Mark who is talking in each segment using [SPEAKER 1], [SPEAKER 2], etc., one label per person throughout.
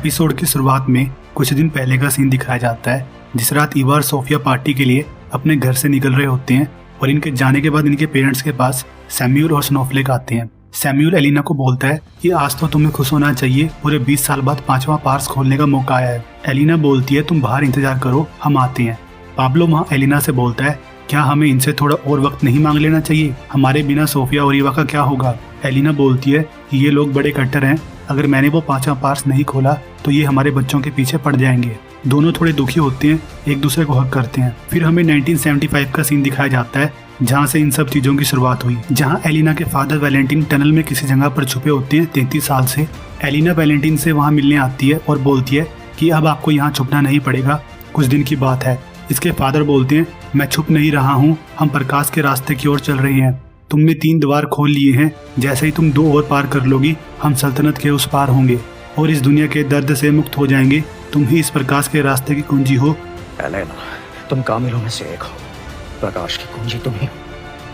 [SPEAKER 1] Episode की शुरुआत में कुछ दिन पहले का सीन दिखाया जाता है, जिस रात ईवा और सोफिया पार्टी के लिए अपने घर से निकल रहे होते हैं और इनके जाने के बाद इनके पेरेंट्स के पास सैम्यूल और स्नोफ्लेक आते हैं। सैम्यूल एलिना को बोलता है कि आज तो तुम्हें खुश होना चाहिए, पूरे 20 साल बाद 5वां पार्स खोलने का मौका आया है। एलिना बोलती है तुम बाहर इंतजार करो, हम आते हैं। पाब्लो वहाँ एलिना से बोलता है क्या हमें इनसे थोड़ा और वक्त नहीं मांग लेना चाहिए, हमारे बिना सोफिया और ईवा का क्या होगा। एलिना बोलती है कि ये लोग बड़े कट्टर हैं, अगर मैंने वो 5वां पार्स नहीं खोला तो ये हमारे बच्चों के पीछे पड़ जाएंगे। दोनों थोड़े दुखी होते हैं, एक दूसरे को हक करते हैं। फिर हमें 1975 का सीन दिखाया जाता है, जहाँ से इन सब चीजों की शुरुआत हुई, जहाँ एलिना के फादर वैलेंटिन टनल में किसी जगह पर छुपे होते हैं 33 साल से। एलिना वैलेंटिन से वहाँ मिलने आती है और बोलती है कि अब आपको यहाँ छुपना नहीं पड़ेगा, कुछ दिन की बात है। इसके फादर बोलते हैं मैं छुप नहीं रहा हूँ, हम प्रकाश के रास्ते की ओर चल रहे हैं। तुमने 3 द्वार खोल लिए हैं, जैसे ही तुम 2 और पार कर लोगी हम सल्तनत के उस पार होंगे और इस दुनिया के दर्द से मुक्त हो जाएंगे। तुम ही इस प्रकाश के रास्ते की कुंजी हो।
[SPEAKER 2] एलेना, तुम कामिलों में से एक हो, प्रकाश की कुंजी तुम ही।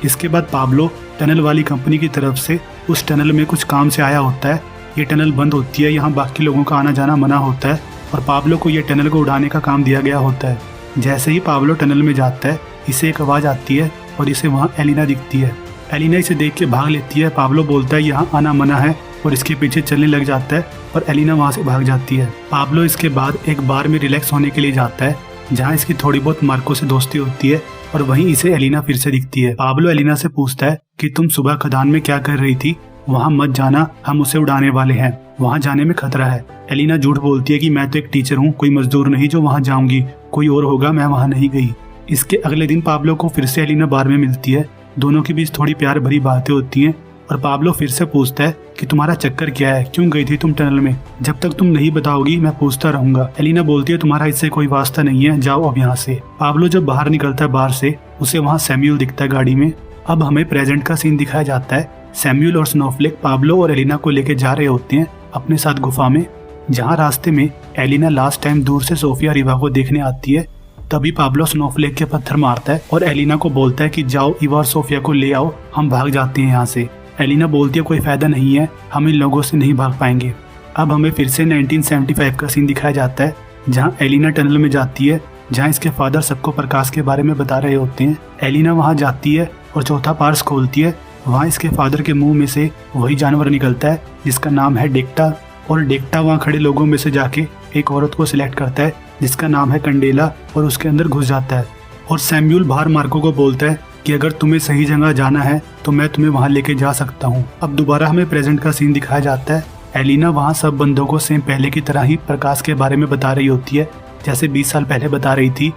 [SPEAKER 1] इसके बाद पाब्लो टनल वाली कंपनी की तरफ से उस टनल में कुछ काम से आया होता है। ये टनल बंद होती है, यहाँ बाकी लोगों का आना जाना मना होता है और पाब्लो को ये टनल को उड़ाने का काम दिया गया होता है। जैसे ही पाब्लो टनल में जाता है, इसे एक आवाज़ आती है और इसे वहाँ एलिना दिखती है। एलिना इसे देख के भाग लेती है। पाब्लो बोलता है यहाँ आना मना है और इसके पीछे चलने लग जाता है और एलिना वहाँ से भाग जाती है। पाब्लो इसके बाद एक बार में रिलैक्स होने के लिए जाता है, जहाँ इसकी थोड़ी बहुत मार्को से दोस्ती होती है और वहीं इसे एलिना फिर से दिखती है। पाब्लो एलिना से पूछता है कि तुम सुबह खदान में क्या कर रही थी, वहाँ मत जाना, हम उसे उड़ाने वाले हैं, वहाँ जाने में खतरा है। एलिना झूठ बोलती है कि मैं तो एक टीचर हूँ, कोई मजदूर नहीं जो वहाँ जाऊंगी, कोई और होगा, मैं वहाँ नहीं गई। इसके अगले दिन पाब्लो को फिर से एलिना बार में मिलती है। दोनों के बीच थोड़ी प्यार भरी बातें होती हैं और पाब्लो फिर से पूछता है कि तुम्हारा चक्कर क्या है, क्यों गई थी तुम टनल में, जब तक तुम नहीं बताओगी मैं पूछता रहूंगा। एलिना बोलती है तुम्हारा इससे कोई वास्ता नहीं है, जाओ अब यहाँ से। पाब्लो जब बाहर निकलता है बार से, उसे वहाँ सैम्यूल दिखता है गाड़ी में। अब हमें प्रेजेंट का सीन दिखाया जाता है। सैम्यूल और स्नोफ्लेक पाब्लो और एलिना को लेके जा रहे होते हैं अपने साथ गुफा में, जहाँ रास्ते में एलिना लास्ट टाइम दूर से सोफिया और ईवा को देखने आती है। तभी पाब्लो स्नोफ्लेक के पत्थर मारता है और एलिना को बोलता है कि जाओ ईवा और सोफिया को ले आओ, हम भाग जाते हैं यहाँ से। एलिना बोलती है कोई फायदा नहीं है, हम इन लोगों से नहीं भाग पाएंगे। अब हमें फिर से 1975 का सीन दिखाया जाता है, जहाँ एलिना टनल में जाती है, जहाँ इसके फादर सबको प्रकाश के बारे में बता रहे होते हैं। एलिना वहाँ जाती है और चौथा पार्स खोलती है। वहाँ इसके फादर के मुंह में से वही जानवर निकलता है जिसका नाम है डेक्टा, और डेक्टा वहाँ खड़े लोगों में से जाके एक औरत को सिलेक्ट करता है जिसका नाम है कंडेला और उसके अंदर घुस जाता है। और सैम्यूल बाहर मार्को को बोलता है कि अगर तुम्हें सही जगह जाना है तो मैं तुम्हें वहाँ लेके जा सकता हूँ। अब दोबारा हमें प्रेजेंट का सीन दिखाया जाता है। एलिना वहाँ सब बंदों को सेम पहले की तरह ही प्रकाश के बारे में बता रही होती है, जैसे 20 साल पहले बता रही थी,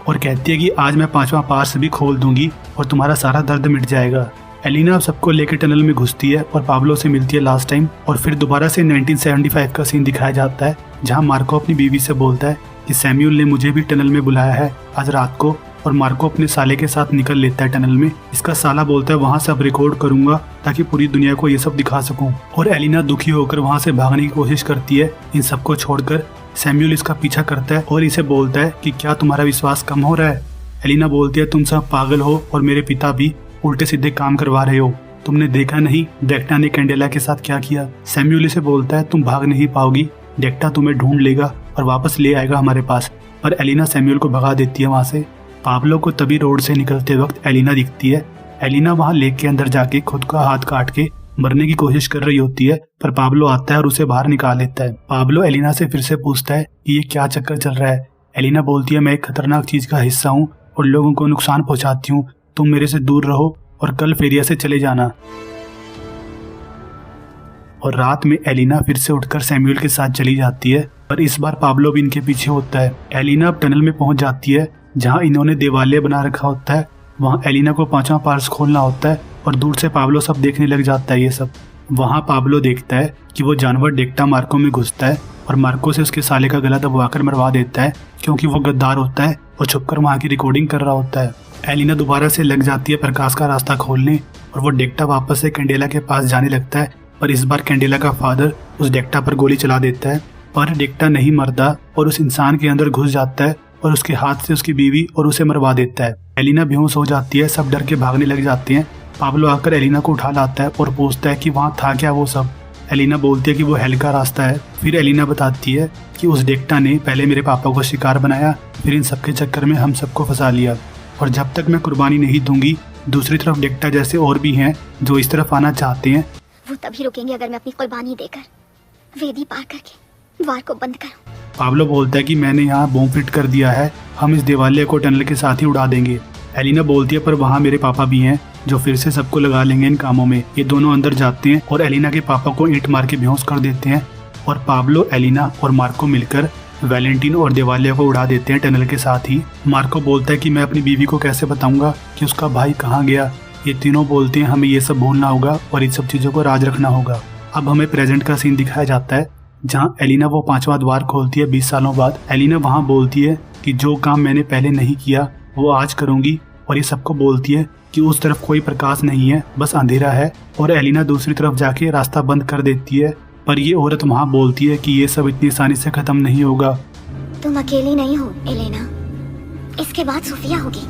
[SPEAKER 1] और कहती है कि आज मैं 5वां पार्स भी खोल दूंगी और तुम्हारा सारा दर्द मिट जाएगा। एलिना अब सबको लेकर टनल में घुसती है और पाब्लो से मिलती है लास्ट टाइम। और फिर दोबारा से 1975 का सीन दिखाया जाता है, जहाँ मार्को अपनी बीवी से बोलता है कि सैम्यूल ने मुझे भी टनल में बुलाया है आज रात को, और मार्को अपने साले के साथ निकल लेता है टनल में। इसका साला बोलता है वहाँ सब रिकॉर्ड करूंगा ताकि पूरी दुनिया को ये सब दिखा सकूं। और एलिना दुखी होकर वहाँ से भागने की कोशिश करती है इन सबको छोड़कर। सैम्यूल इसका पीछा करता है और इसे बोलता है कि क्या तुम्हारा विश्वास कम हो रहा है। एलिना बोलती है तुम सब पागल हो और मेरे पिता भी उल्टे सीधे काम करवा रहे हो, तुमने देखा नहीं डेक्टा ने कैंडेला के साथ क्या किया। सैम्यूल इसे बोलता है तुम भाग नहीं पाओगी, डेक्टा तुम्हें ढूंढ लेगा और वापस ले आएगा हमारे पास। पर एलिना सैम्यूल को भगा देती है वहाँ से। पाब्लो को तभी रोड से निकलते वक्त एलिना दिखती है। एलिना वहाँ लेक के अंदर जाके खुद का हाथ काट के मरने की कोशिश कर रही होती है, पर पाब्लो आता है और उसे बाहर निकाल लेता है। पाब्लो एलिना से फिर से पूछता है कि ये क्या चक्कर चल रहा है। एलिना बोलती है मैं एक खतरनाक चीज का हिस्सा हूँ और लोगों को नुकसान पहुँचाती हूँ, तुम मेरे से दूर रहो और कल फेरिया से चले जाना। और रात में एलिना फिर से उठकर सैम्यूल के साथ चली जाती है, पर इस बार पाब्लो भी इनके पीछे होता है। एलिना अब टनल में पहुंच जाती है जहां इन्होंने देवालय बना रखा होता है। वहां एलिना को 5वां पार्स खोलना होता है और दूर से पाब्लो सब देखने लग जाता है ये सब। वहां पाब्लो देखता है कि वो जानवर डेक्टा मार्को में घुसता है और मार्को से उसके साले का गला दबवाकर मरवा देता है, क्योंकि वो गद्दार होता है और छुपकर वहाँ की रिकॉर्डिंग कर रहा होता है। एलिना दोबारा से लग जाती है प्रकाश का रास्ता खोलने और वो डेक्टा वापस से कैंडेला के पास जाने लगता है, पर इस बार कैंडेला का फादर उस डेक्टा पर गोली चला देता है, पर डेक्टा नहीं मरता और उस इंसान के अंदर घुस जाता है और उसके हाथ से उसकी बीवी और उसे मरवा देता है। एलिना बेहोश हो जाती है, सब डर के भागने लग जाते हैं। पाब्लो आकर एलिना को उठा लाता है और पूछता है कि वहाँ था क्या वो सब। एलिना बोलती है कि वो हेल का रास्ता है। फिर एलिना बताती है कि उस डेक्टा ने पहले मेरे पापा को शिकार बनाया, फिर इन सबके चक्कर में हम सबको फंसा लिया, और जब तक मैं कुर्बानी नहीं दूंगी दूसरी तरफ डेक्टा जैसे और भी हैं जो इस तरफ आना चाहते हैं।
[SPEAKER 3] वो तभी रुकेंगे अगर मैं अपनी कुर्बानी देकर वेदी पार करके द्वार को बंद करूं।
[SPEAKER 1] पाब्लो बोलता है कि मैंने यहाँ बॉम्ब फिट कर दिया है, हम इस दिवाले को टनल के साथ ही उड़ा देंगे। एलिना बोलती है पर वहाँ मेरे पापा भी हैं जो फिर से सबको लगा लेंगे इन कामों में। ये दोनों अंदर जाते हैं और एलिना के पापा को ईंट मार के बेहोश कर देते हैं, और पाब्लो, एलिना और मार्को मिलकर वैलेंटिन और दिवालिया को उड़ा देते हैं टनल के साथ ही। मार्को बोलता है कि मैं अपनी बीवी को कैसे बताऊंगा कि उसका भाई कहाँ गया। ये तीनों बोलते हैं हमें ये सब भूलना होगा और इन सब चीज़ों को राज रखना होगा। अब हमें प्रेजेंट का सीन दिखाया जाता है जहाँ एलिना वो 5वां द्वार खोलती है 20 सालों बाद। एलिना वहाँ बोलती है कि जो काम मैंने पहले नहीं किया वो आज करूँगी, और ये सबको बोलती है कि उस तरफ कोई प्रकाश नहीं है, बस अंधेरा है, और एलिना दूसरी तरफ जाके रास्ता बंद कर देती है। पर ये औरत वहाँ बोलती है कि ये सब इतनी आसानी से खत्म नहीं होगा।
[SPEAKER 3] तुम अकेली नहीं हो एलेना, इसके बाद सोफिया होगी।